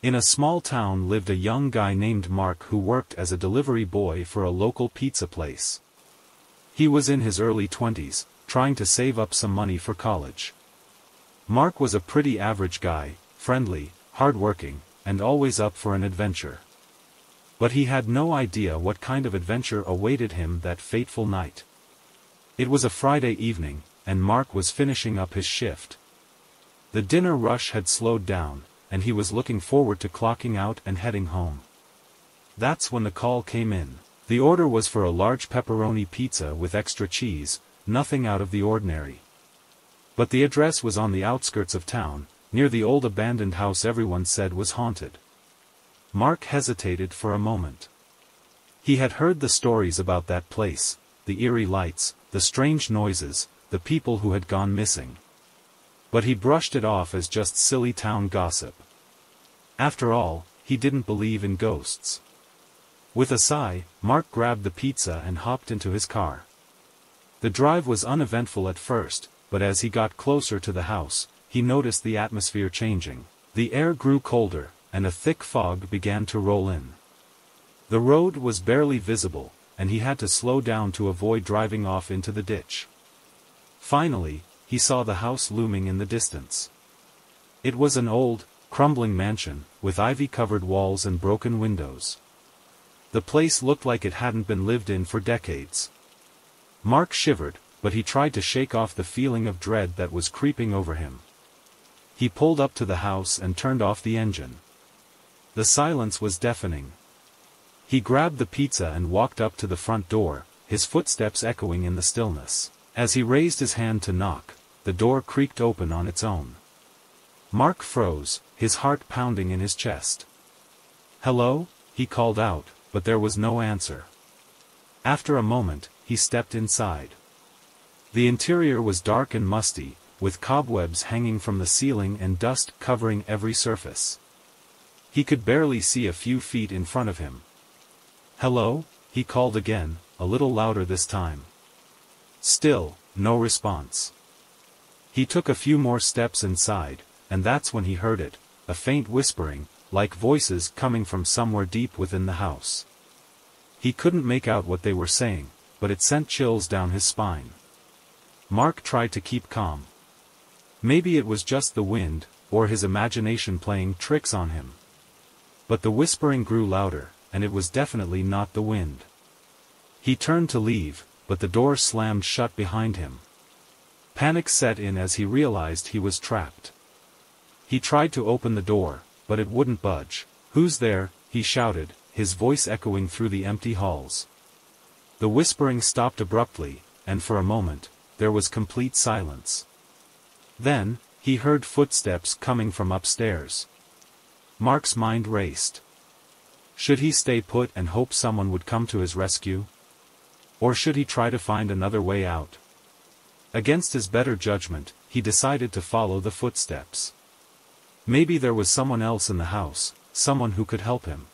In a small town lived a young guy named Mark who worked as a delivery boy for a local pizza place. He was in his early 20s, trying to save up some money for college. Mark was a pretty average guy, friendly, hardworking, and always up for an adventure. But he had no idea what kind of adventure awaited him that fateful night. It was a Friday evening, and Mark was finishing up his shift. The dinner rush had slowed down, and he was looking forward to clocking out and heading home. That's when the call came in. The order was for a large pepperoni pizza with extra cheese, nothing out of the ordinary. But the address was on the outskirts of town, near the old abandoned house everyone said was haunted. Mark hesitated for a moment. He had heard the stories about that place, the eerie lights, the strange noises, the people who had gone missing. But he brushed it off as just silly town gossip. After all, he didn't believe in ghosts. With a sigh, Mark grabbed the pizza and hopped into his car. The drive was uneventful at first, but as he got closer to the house, he noticed the atmosphere changing. The air grew colder, and a thick fog began to roll in. The road was barely visible, and he had to slow down to avoid driving off into the ditch. Finally, he saw the house looming in the distance. It was an old, crumbling mansion, with ivy-covered walls and broken windows. The place looked like it hadn't been lived in for decades. Mark shivered, but he tried to shake off the feeling of dread that was creeping over him. He pulled up to the house and turned off the engine. The silence was deafening. He grabbed the pizza and walked up to the front door, his footsteps echoing in the stillness. As he raised his hand to knock, the door creaked open on its own. Mark froze, his heart pounding in his chest. "Hello?" he called out, but there was no answer. After a moment, he stepped inside. The interior was dark and musty, with cobwebs hanging from the ceiling and dust covering every surface. He could barely see a few feet in front of him. "Hello?" he called again, a little louder this time. Still, no response. He took a few more steps inside, and that's when he heard it, a faint whispering, like voices coming from somewhere deep within the house. He couldn't make out what they were saying, but it sent chills down his spine. Mark tried to keep calm. Maybe it was just the wind, or his imagination playing tricks on him. But the whispering grew louder, and it was definitely not the wind. He turned to leave, but the door slammed shut behind him. Panic set in as he realized he was trapped. He tried to open the door, but it wouldn't budge. "Who's there?" he shouted, his voice echoing through the empty halls. The whispering stopped abruptly, and for a moment, there was complete silence. Then, he heard footsteps coming from upstairs. Mark's mind raced. Should he stay put and hope someone would come to his rescue? Or should he try to find another way out? Against his better judgment, he decided to follow the footsteps. Maybe there was someone else in the house, someone who could help him.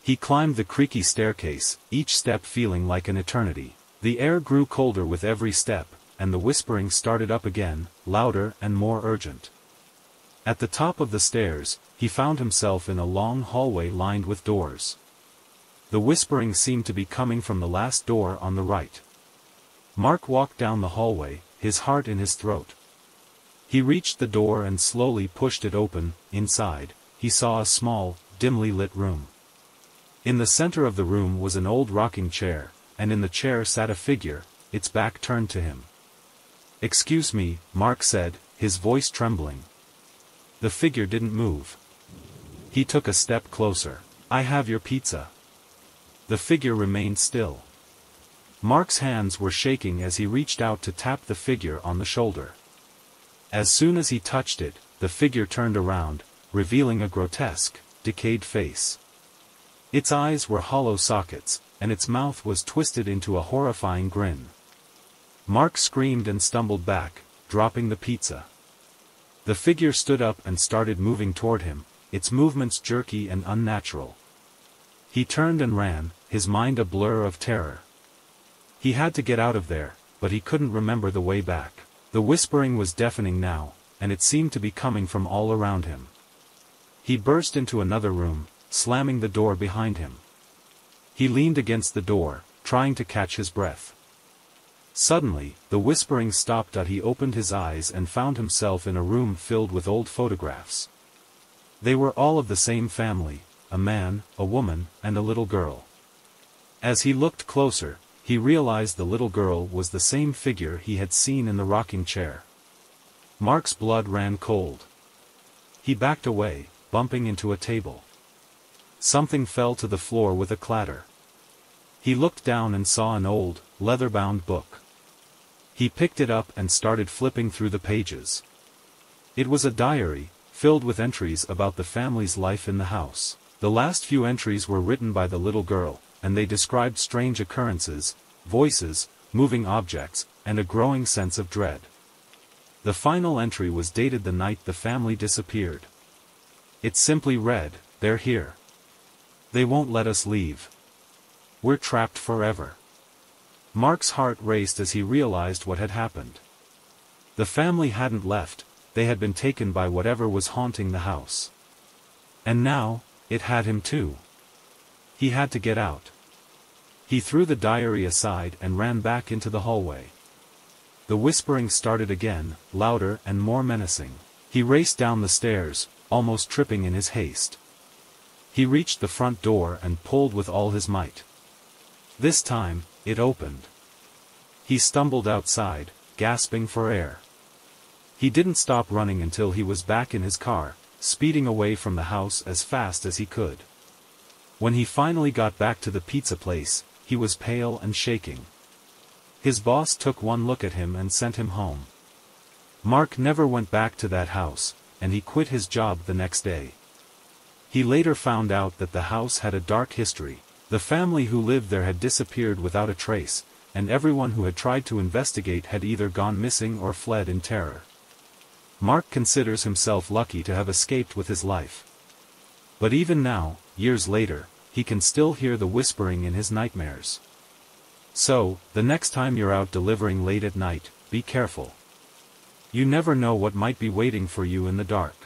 He climbed the creaky staircase, each step feeling like an eternity. The air grew colder with every step, and the whispering started up again, louder and more urgent. At the top of the stairs, he found himself in a long hallway lined with doors. The whispering seemed to be coming from the last door on the right. Mark walked down the hallway, his heart in his throat. He reached the door and slowly pushed it open. Inside, he saw a small, dimly lit room. In the center of the room was an old rocking chair, and in the chair sat a figure, its back turned to him. "Excuse me," Mark said, his voice trembling. The figure didn't move. He took a step closer. "I have your pizza." The figure remained still. Mark's hands were shaking as he reached out to tap the figure on the shoulder. As soon as he touched it, the figure turned around, revealing a grotesque, decayed face. Its eyes were hollow sockets, and its mouth was twisted into a horrifying grin. Mark screamed and stumbled back, dropping the pizza. The figure stood up and started moving toward him, its movements jerky and unnatural. He turned and ran, his mind a blur of terror. He had to get out of there, but he couldn't remember the way back. The whispering was deafening now, and it seemed to be coming from all around him. He burst into another room, slamming the door behind him. He leaned against the door, trying to catch his breath. Suddenly, the whispering stopped. He opened his eyes and found himself in a room filled with old photographs. They were all of the same family, a man, a woman, and a little girl. As he looked closer, he realized the little girl was the same figure he had seen in the rocking chair. Mark's blood ran cold. He backed away, bumping into a table. Something fell to the floor with a clatter. He looked down and saw an old, leather-bound book. He picked it up and started flipping through the pages. It was a diary, filled with entries about the family's life in the house. The last few entries were written by the little girl, and they described strange occurrences, voices, moving objects, and a growing sense of dread. The final entry was dated the night the family disappeared. It simply read, "They're here. They won't let us leave. We're trapped forever." Mark's heart raced as he realized what had happened. The family hadn't left, they had been taken by whatever was haunting the house. And now, it had him too. He had to get out. He threw the diary aside and ran back into the hallway. The whispering started again, louder and more menacing. He raced down the stairs, almost tripping in his haste. He reached the front door and pulled with all his might. This time, it opened. He stumbled outside, gasping for air. He didn't stop running until he was back in his car, speeding away from the house as fast as he could. When he finally got back to the pizza place, he was pale and shaking. His boss took one look at him and sent him home. Mark never went back to that house, and he quit his job the next day. He later found out that the house had a dark history. The family who lived there had disappeared without a trace, and everyone who had tried to investigate had either gone missing or fled in terror. Mark considers himself lucky to have escaped with his life. But even now, years later, he can still hear the whispering in his nightmares. So, the next time you're out delivering late at night, be careful. You never know what might be waiting for you in the dark.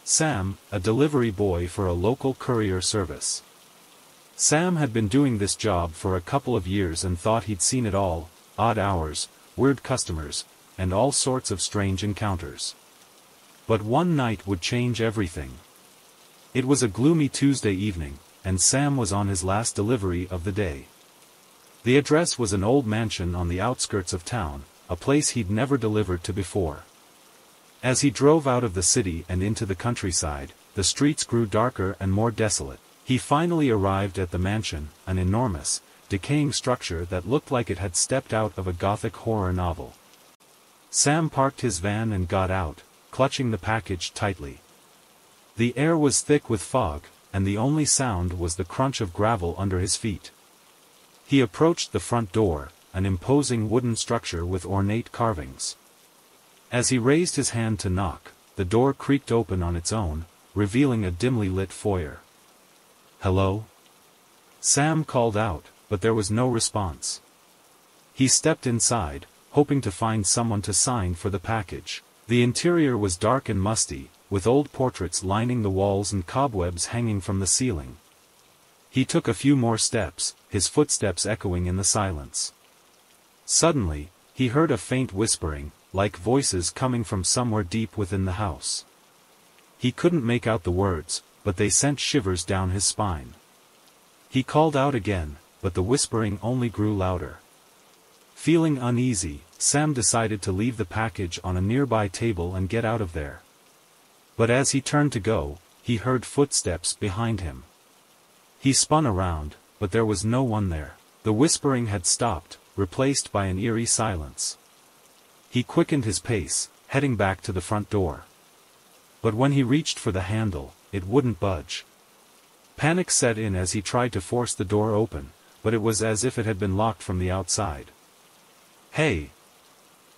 Sam, a delivery boy for a local courier service. Sam had been doing this job for a couple of years and thought he'd seen it all: odd hours, weird customers, and all sorts of strange encounters. But one night would change everything. It was a gloomy Tuesday evening, and Sam was on his last delivery of the day. The address was an old mansion on the outskirts of town, a place he'd never delivered to before. As he drove out of the city and into the countryside, the streets grew darker and more desolate. He finally arrived at the mansion, an enormous, decaying structure that looked like it had stepped out of a gothic horror novel. Sam parked his van and got out, clutching the package tightly. The air was thick with fog, and the only sound was the crunch of gravel under his feet. He approached the front door, an imposing wooden structure with ornate carvings. As he raised his hand to knock, the door creaked open on its own, revealing a dimly lit foyer. "Hello?" Sam called out, but there was no response. He stepped inside, hoping to find someone to sign for the package. The interior was dark and musty, with old portraits lining the walls and cobwebs hanging from the ceiling. He took a few more steps, his footsteps echoing in the silence. Suddenly, he heard a faint whispering, like voices coming from somewhere deep within the house. He couldn't make out the words, but they sent shivers down his spine. He called out again, but the whispering only grew louder. Feeling uneasy, Sam decided to leave the package on a nearby table and get out of there. But as he turned to go, he heard footsteps behind him. He spun around, but there was no one there. The whispering had stopped, replaced by an eerie silence. He quickened his pace, heading back to the front door. But when he reached for the handle, it wouldn't budge. Panic set in as he tried to force the door open, but it was as if it had been locked from the outside. "Hey!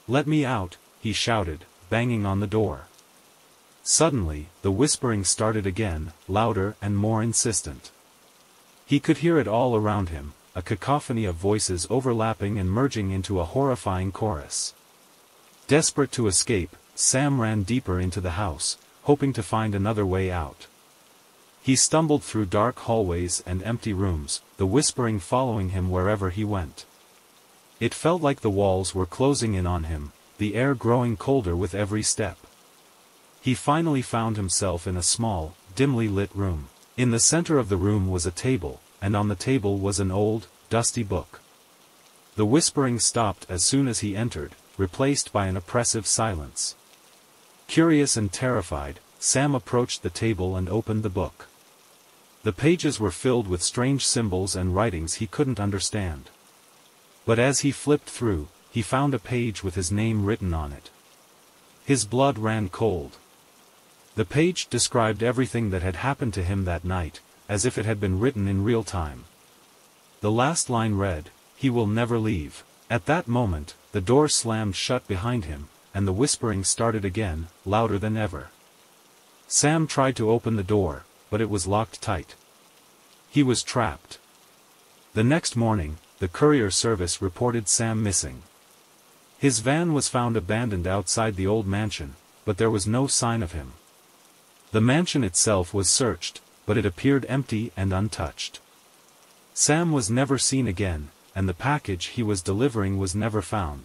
Let me out," he shouted, banging on the door. Suddenly, the whispering started again, louder and more insistent. He could hear it all around him, a cacophony of voices overlapping and merging into a horrifying chorus. Desperate to escape, Sam ran deeper into the house, hoping to find another way out. He stumbled through dark hallways and empty rooms, the whispering following him wherever he went. It felt like the walls were closing in on him, the air growing colder with every step. He finally found himself in a small, dimly lit room. In the center of the room was a table, and on the table was an old, dusty book. The whispering stopped as soon as he entered, replaced by an oppressive silence. Curious and terrified, Sam approached the table and opened the book. The pages were filled with strange symbols and writings he couldn't understand. But as he flipped through, he found a page with his name written on it. His blood ran cold. The page described everything that had happened to him that night, as if it had been written in real time. The last line read, "He will never leave." At that moment, the door slammed shut behind him, and the whispering started again, louder than ever. Sam tried to open the door, but it was locked tight. He was trapped. The next morning, the courier service reported Sam missing. His van was found abandoned outside the old mansion, but there was no sign of him. The mansion itself was searched, but it appeared empty and untouched. Sam was never seen again, and the package he was delivering was never found.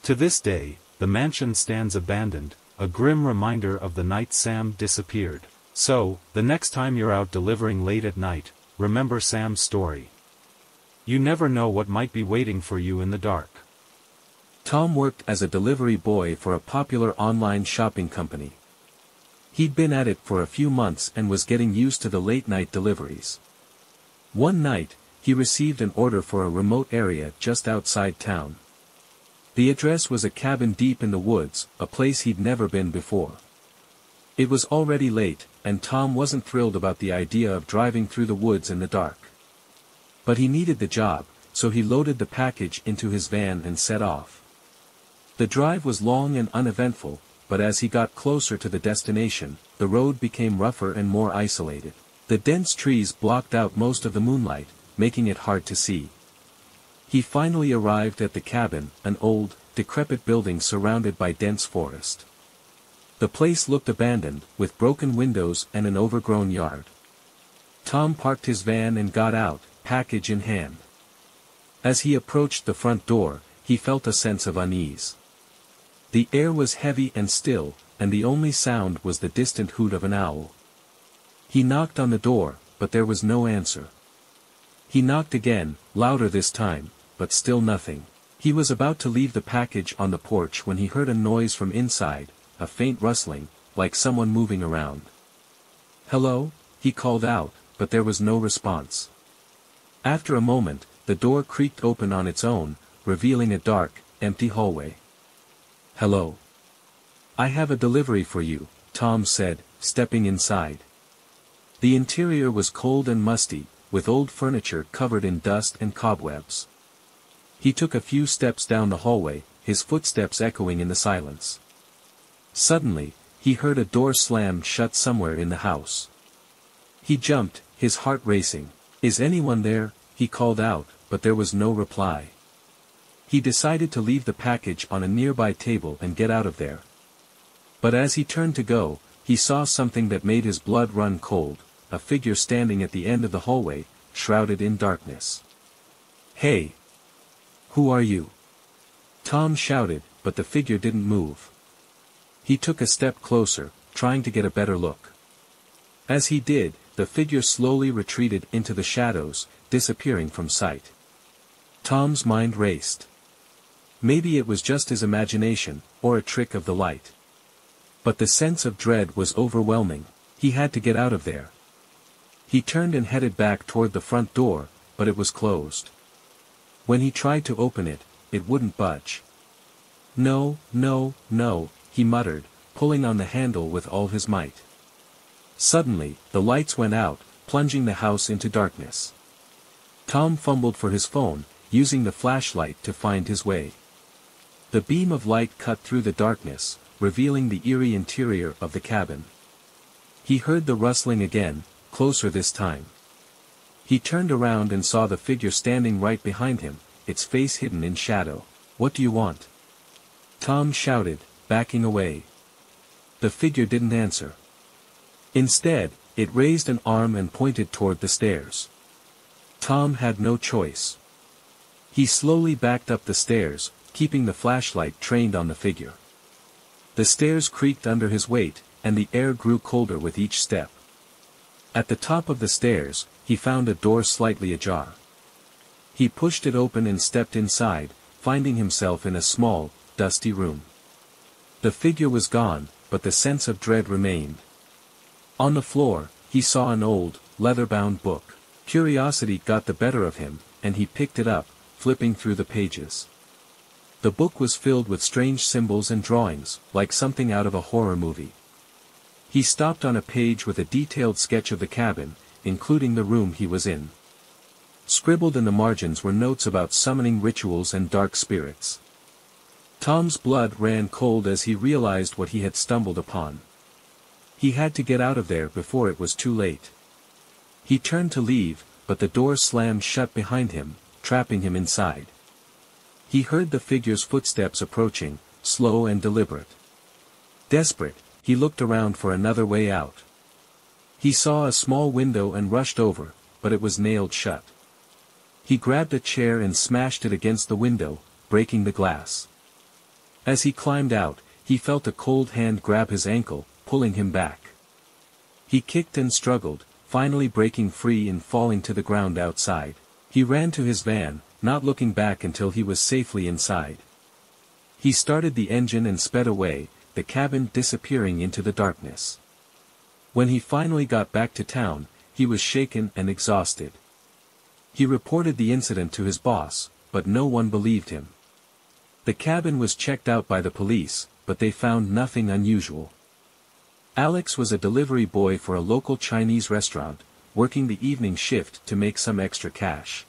To this day, the mansion stands abandoned, a grim reminder of the night Sam disappeared. So, the next time you're out delivering late at night, remember Sam's story. You never know what might be waiting for you in the dark. Tom worked as a delivery boy for a popular online shopping company. He'd been at it for a few months and was getting used to the late-night deliveries. One night, he received an order for a remote area just outside town. The address was a cabin deep in the woods, a place he'd never been before. It was already late, and Tom wasn't thrilled about the idea of driving through the woods in the dark. But he needed the job, so he loaded the package into his van and set off. The drive was long and uneventful, but as he got closer to the destination, the road became rougher and more isolated. The dense trees blocked out most of the moonlight, making it hard to see. He finally arrived at the cabin, an old, decrepit building surrounded by dense forest. The place looked abandoned, with broken windows and an overgrown yard. Tom parked his van and got out, package in hand. As he approached the front door, he felt a sense of unease. The air was heavy and still, and the only sound was the distant hoot of an owl. He knocked on the door, but there was no answer. He knocked again, louder this time, but still nothing. He was about to leave the package on the porch when he heard a noise from inside, a faint rustling, like someone moving around. "Hello?" he called out, but there was no response. After a moment, the door creaked open on its own, revealing a dark, empty hallway. "Hello. I have a delivery for you," Tom said, stepping inside. The interior was cold and musty, with old furniture covered in dust and cobwebs. He took a few steps down the hallway, his footsteps echoing in the silence. Suddenly, he heard a door slam shut somewhere in the house. He jumped, his heart racing. "Is anyone there?" he called out, but there was no reply. He decided to leave the package on a nearby table and get out of there. But as he turned to go, he saw something that made his blood run cold, a figure standing at the end of the hallway, shrouded in darkness. "Hey! Who are you?" Tom shouted, but the figure didn't move. He took a step closer, trying to get a better look. As he did, the figure slowly retreated into the shadows, disappearing from sight. Tom's mind raced. Maybe it was just his imagination, or a trick of the light. But the sense of dread was overwhelming. He had to get out of there. He turned and headed back toward the front door, but it was closed. When he tried to open it, it wouldn't budge. "No, no, no," he muttered, pulling on the handle with all his might. Suddenly, the lights went out, plunging the house into darkness. Tom fumbled for his phone, using the flashlight to find his way. The beam of light cut through the darkness, revealing the eerie interior of the cabin. He heard the rustling again, closer this time. He turned around and saw the figure standing right behind him, its face hidden in shadow. "What do you want?" Tom shouted, backing away. The figure didn't answer. Instead, it raised an arm and pointed toward the stairs. Tom had no choice. He slowly backed up the stairs, keeping the flashlight trained on the figure. The stairs creaked under his weight, and the air grew colder with each step. At the top of the stairs, he found a door slightly ajar. He pushed it open and stepped inside, finding himself in a small, dusty room. The figure was gone, but the sense of dread remained. On the floor, he saw an old, leather-bound book. Curiosity got the better of him, and he picked it up, flipping through the pages. The book was filled with strange symbols and drawings, like something out of a horror movie. He stopped on a page with a detailed sketch of the cabin, including the room he was in. Scribbled in the margins were notes about summoning rituals and dark spirits. Tom's blood ran cold as he realized what he had stumbled upon. He had to get out of there before it was too late. He turned to leave, but the door slammed shut behind him, trapping him inside. He heard the figure's footsteps approaching, slow and deliberate. Desperate, he looked around for another way out. He saw a small window and rushed over, but it was nailed shut. He grabbed a chair and smashed it against the window, breaking the glass. As he climbed out, he felt a cold hand grab his ankle, pulling him back. He kicked and struggled, finally breaking free and falling to the ground outside. He ran to his van, not looking back until he was safely inside. He started the engine and sped away, the cabin disappearing into the darkness. When he finally got back to town, he was shaken and exhausted. He reported the incident to his boss, but no one believed him. The cabin was checked out by the police, but they found nothing unusual. Alex was a delivery boy for a local Chinese restaurant, working the evening shift to make some extra cash.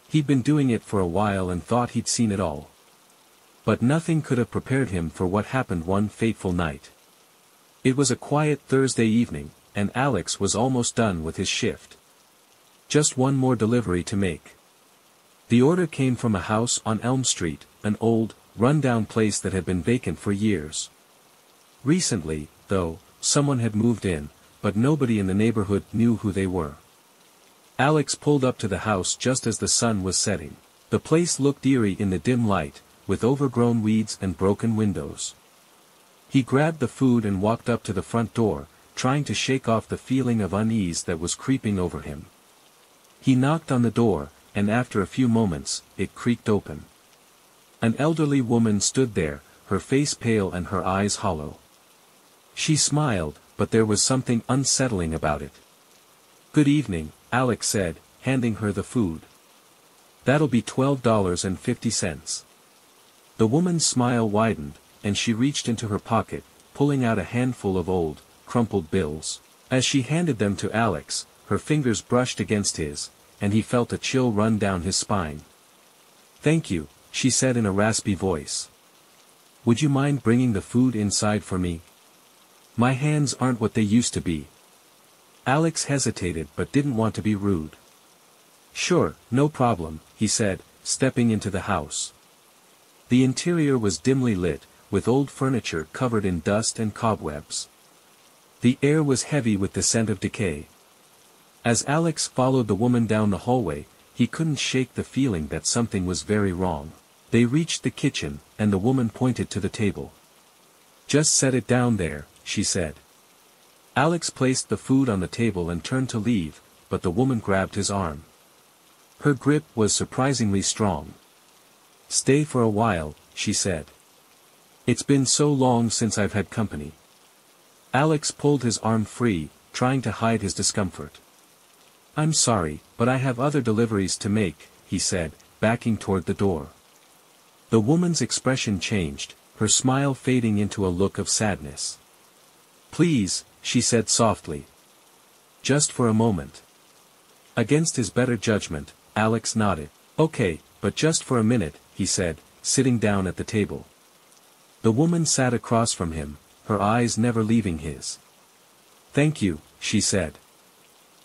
He'd been doing it for a while and thought he'd seen it all. But nothing could have prepared him for what happened one fateful night. It was a quiet Thursday evening, and Alex was almost done with his shift. Just one more delivery to make. The order came from a house on Elm Street, an old, run-down place that had been vacant for years. Recently, though, someone had moved in, but nobody in the neighborhood knew who they were. Alex pulled up to the house just as the sun was setting. The place looked eerie in the dim light, with overgrown weeds and broken windows. He grabbed the food and walked up to the front door, trying to shake off the feeling of unease that was creeping over him. He knocked on the door, and after a few moments, it creaked open. An elderly woman stood there, her face pale and her eyes hollow. She smiled, but there was something unsettling about it. "Good evening," Alex said, handing her the food. "That'll be $12.50. The woman's smile widened, and she reached into her pocket, pulling out a handful of old, crumpled bills. As she handed them to Alex, her fingers brushed against his, and he felt a chill run down his spine. "Thank you," she said in a raspy voice. "Would you mind bringing the food inside for me? My hands aren't what they used to be." Alex hesitated but didn't want to be rude. "Sure, no problem," he said, stepping into the house. The interior was dimly lit, with old furniture covered in dust and cobwebs. The air was heavy with the scent of decay. As Alex followed the woman down the hallway, he couldn't shake the feeling that something was very wrong. They reached the kitchen, and the woman pointed to the table. "Just set it down there," she said. Alex placed the food on the table and turned to leave, but the woman grabbed his arm. Her grip was surprisingly strong. "Stay for a while," she said. "It's been so long since I've had company." Alex pulled his arm free, trying to hide his discomfort. "I'm sorry, but I have other deliveries to make," he said, backing toward the door. The woman's expression changed, her smile fading into a look of sadness. "Please," she said softly. "Just for a moment." Against his better judgment, Alex nodded. "Okay, but just for a minute," he said, sitting down at the table. The woman sat across from him, her eyes never leaving his. "Thank you," she said.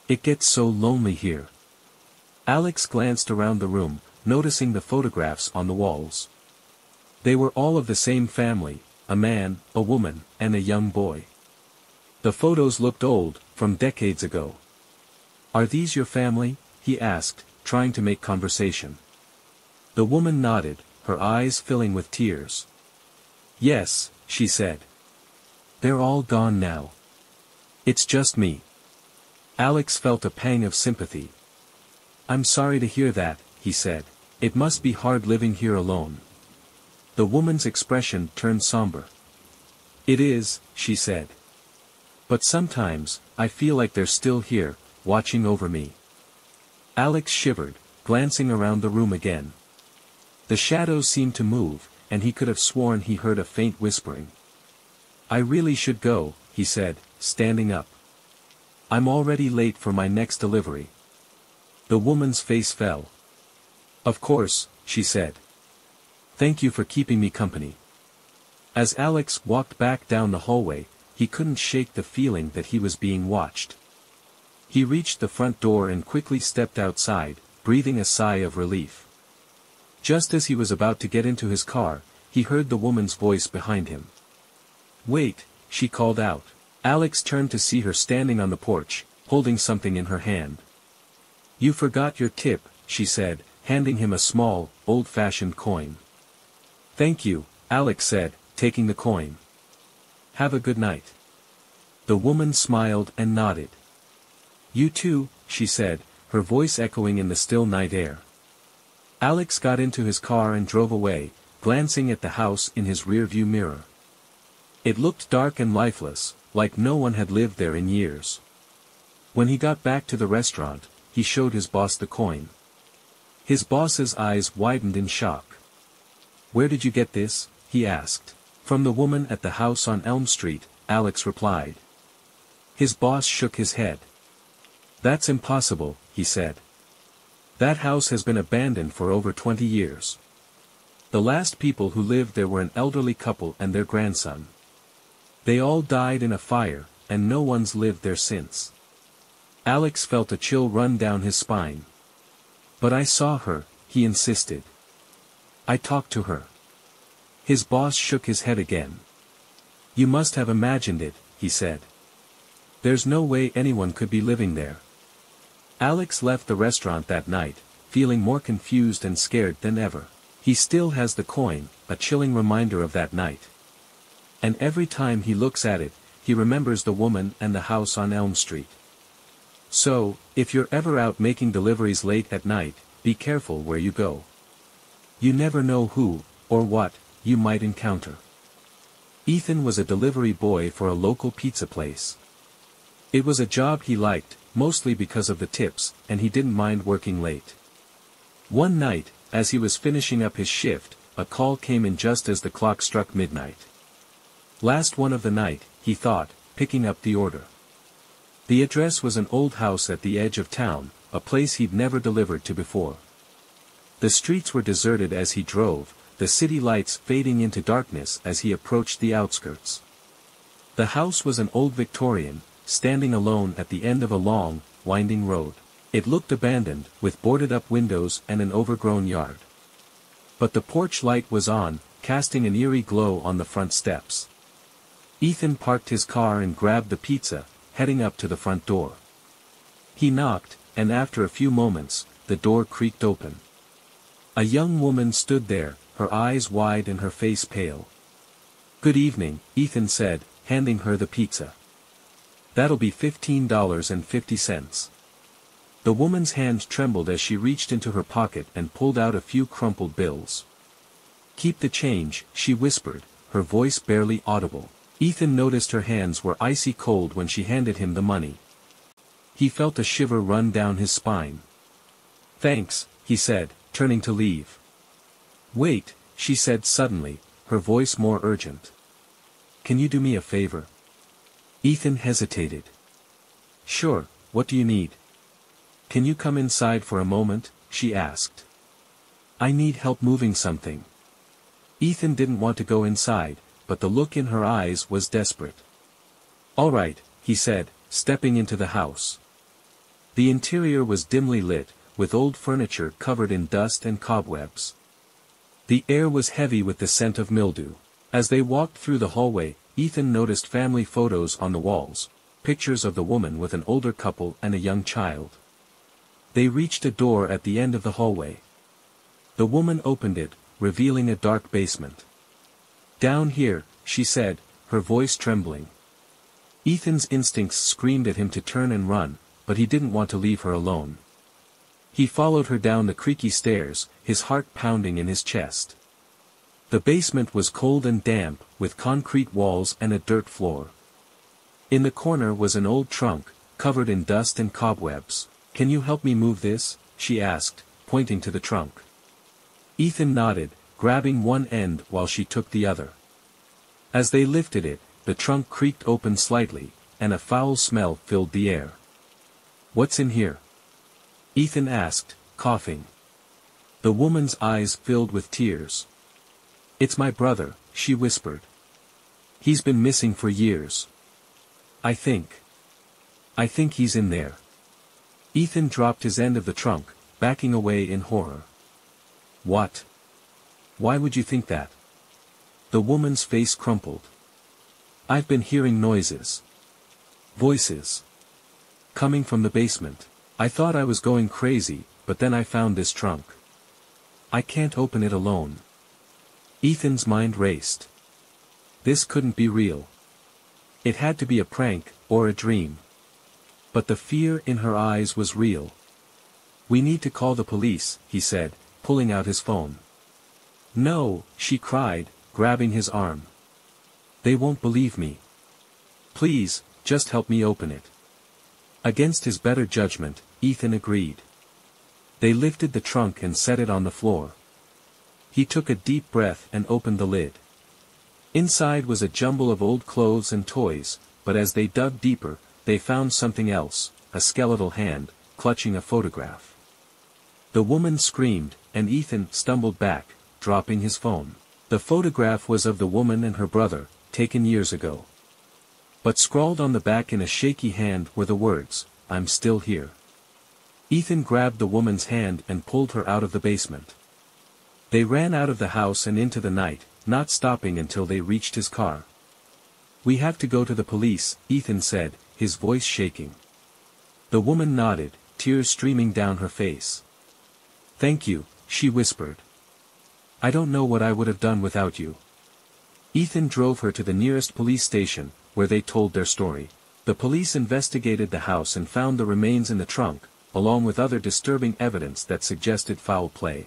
"It gets so lonely here." Alex glanced around the room, noticing the photographs on the walls. They were all of the same family, a man, a woman, and a young boy. The photos looked old, from decades ago. "Are these your family?" he asked, trying to make conversation. The woman nodded, her eyes filling with tears. "Yes," she said. "They're all gone now. It's just me." Alex felt a pang of sympathy. "I'm sorry to hear that," he said. "It must be hard living here alone." The woman's expression turned somber. "It is," she said. "But sometimes, I feel like they're still here, watching over me." Alex shivered, glancing around the room again. The shadows seemed to move, and he could have sworn he heard a faint whispering. "I really should go," he said, standing up. "I'm already late for my next delivery." The woman's face fell. "Of course," she said. "Thank you for keeping me company." As Alex walked back down the hallway, he couldn't shake the feeling that he was being watched. He reached the front door and quickly stepped outside, breathing a sigh of relief. Just as he was about to get into his car, he heard the woman's voice behind him. "Wait," she called out. Alex turned to see her standing on the porch, holding something in her hand. "You forgot your tip," she said, handing him a small, old-fashioned coin. "Thank you," Alex said, taking the coin. "Have a good night." The woman smiled and nodded. "You too," she said, her voice echoing in the still night air. Alex got into his car and drove away, glancing at the house in his rearview mirror. It looked dark and lifeless, like no one had lived there in years. When he got back to the restaurant, he showed his boss the coin. His boss's eyes widened in shock. "Where did you get this?" he asked. "From the woman at the house on Elm Street," Alex replied. His boss shook his head. "That's impossible," he said. "That house has been abandoned for over 20 years. The last people who lived there were an elderly couple and their grandson. They all died in a fire, and no one's lived there since." Alex felt a chill run down his spine. "But I saw her," he insisted. "I talked to her." His boss shook his head again. "You must have imagined it," he said. "There's no way anyone could be living there." Alex left the restaurant that night, feeling more confused and scared than ever. He still has the coin, a chilling reminder of that night. And every time he looks at it, he remembers the woman and the house on Elm Street. So, if you're ever out making deliveries late at night, be careful where you go. You never know who, or what, you might encounter. Ethan was a delivery boy for a local pizza place. It was a job he liked, mostly because of the tips, and he didn't mind working late. One night, as he was finishing up his shift, a call came in just as the clock struck midnight. Last one of the night, he thought, picking up the order. The address was an old house at the edge of town, a place he'd never delivered to before. The streets were deserted as he drove, the city lights fading into darkness as he approached the outskirts. The house was an old Victorian, standing alone at the end of a long, winding road. It looked abandoned, with boarded-up windows and an overgrown yard. But the porch light was on, casting an eerie glow on the front steps. Ethan parked his car and grabbed the pizza, heading up to the front door. He knocked, and after a few moments, the door creaked open. A young woman stood there, her eyes wide and her face pale. "Good evening," Ethan said, handing her the pizza. "That'll be $15.50. The woman's hand trembled as she reached into her pocket and pulled out a few crumpled bills. "Keep the change," she whispered, her voice barely audible. Ethan noticed her hands were icy cold when she handed him the money. He felt a shiver run down his spine. "Thanks," he said, turning to leave. "Wait," she said suddenly, her voice more urgent. "Can you do me a favor?" Ethan hesitated. "Sure, what do you need?" "Can you come inside for a moment?" she asked. "I need help moving something." Ethan didn't want to go inside, but the look in her eyes was desperate. "All right," he said, stepping into the house. The interior was dimly lit, with old furniture covered in dust and cobwebs. The air was heavy with the scent of mildew. As they walked through the hallway, Ethan noticed family photos on the walls, pictures of the woman with an older couple and a young child. They reached a door at the end of the hallway. The woman opened it, revealing a dark basement. "Down here," she said, her voice trembling. Ethan's instincts screamed at him to turn and run, but he didn't want to leave her alone. He followed her down the creaky stairs, his heart pounding in his chest. The basement was cold and damp, with concrete walls and a dirt floor. In the corner was an old trunk, covered in dust and cobwebs. "Can you help me move this?" she asked, pointing to the trunk. Ethan nodded, grabbing one end while she took the other. As they lifted it, the trunk creaked open slightly, and a foul smell filled the air. "What's in here?" Ethan asked, coughing. The woman's eyes filled with tears. "It's my brother," she whispered. "He's been missing for years. I think he's in there." Ethan dropped his end of the trunk, backing away in horror. "What? Why would you think that?" The woman's face crumpled. "I've been hearing noises. Voices. Coming from the basement. I thought I was going crazy, but then I found this trunk. I can't open it alone." Ethan's mind raced. This couldn't be real. It had to be a prank, or a dream. But the fear in her eyes was real. "We need to call the police," he said, pulling out his phone. "No," she cried, grabbing his arm. "They won't believe me. Please, just help me open it." Against his better judgment, Ethan agreed. They lifted the trunk and set it on the floor. He took a deep breath and opened the lid. Inside was a jumble of old clothes and toys, but as they dug deeper, they found something else, a skeletal hand, clutching a photograph. The woman screamed, and Ethan stumbled back, dropping his phone. The photograph was of the woman and her brother, taken years ago. But scrawled on the back in a shaky hand were the words, "I'm still here." Ethan grabbed the woman's hand and pulled her out of the basement. They ran out of the house and into the night, not stopping until they reached his car. "We have to go to the police," Ethan said, his voice shaking. The woman nodded, tears streaming down her face. "Thank you," she whispered. "I don't know what I would have done without you." Ethan drove her to the nearest police station, where they told their story. The police investigated the house and found the remains in the trunk, along with other disturbing evidence that suggested foul play.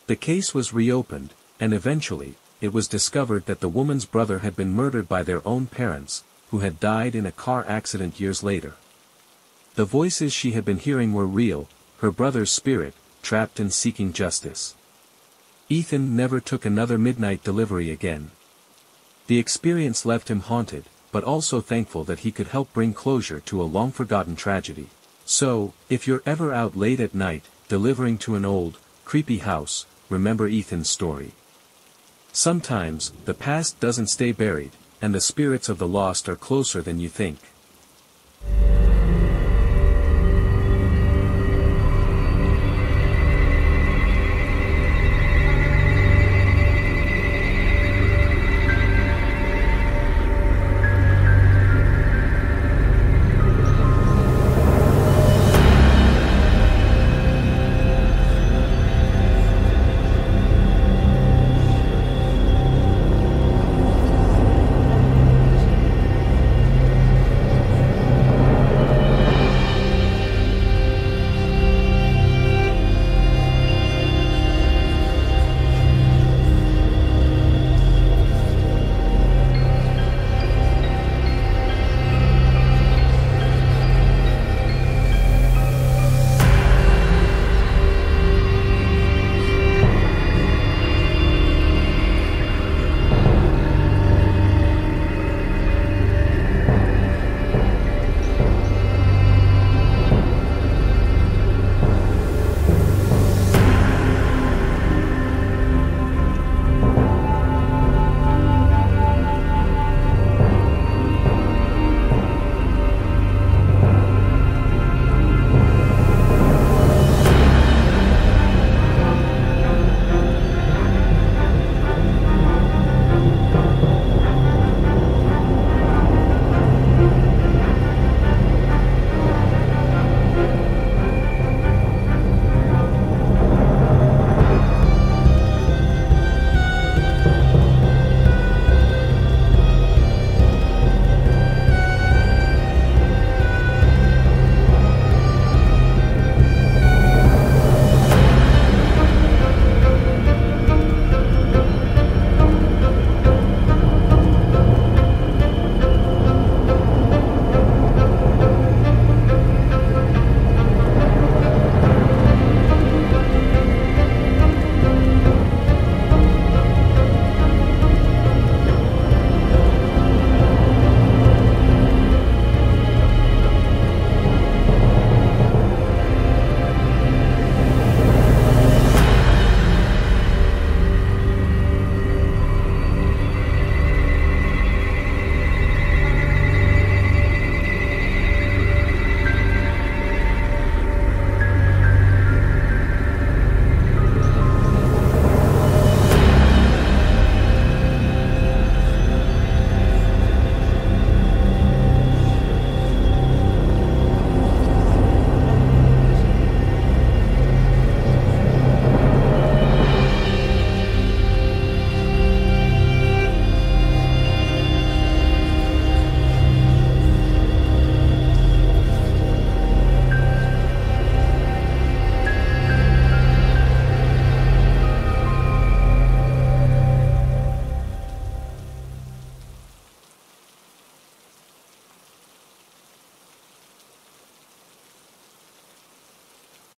The case was reopened, and eventually, it was discovered that the woman's brother had been murdered by their own parents, who had died in a car accident years later. The voices she had been hearing were real, her brother's spirit, trapped and seeking justice. Ethan never took another midnight delivery again. The experience left him haunted, but also thankful that he could help bring closure to a long-forgotten tragedy. So, if you're ever out late at night, delivering to an old, creepy house, remember Ethan's story. Sometimes, the past doesn't stay buried, and the spirits of the lost are closer than you think.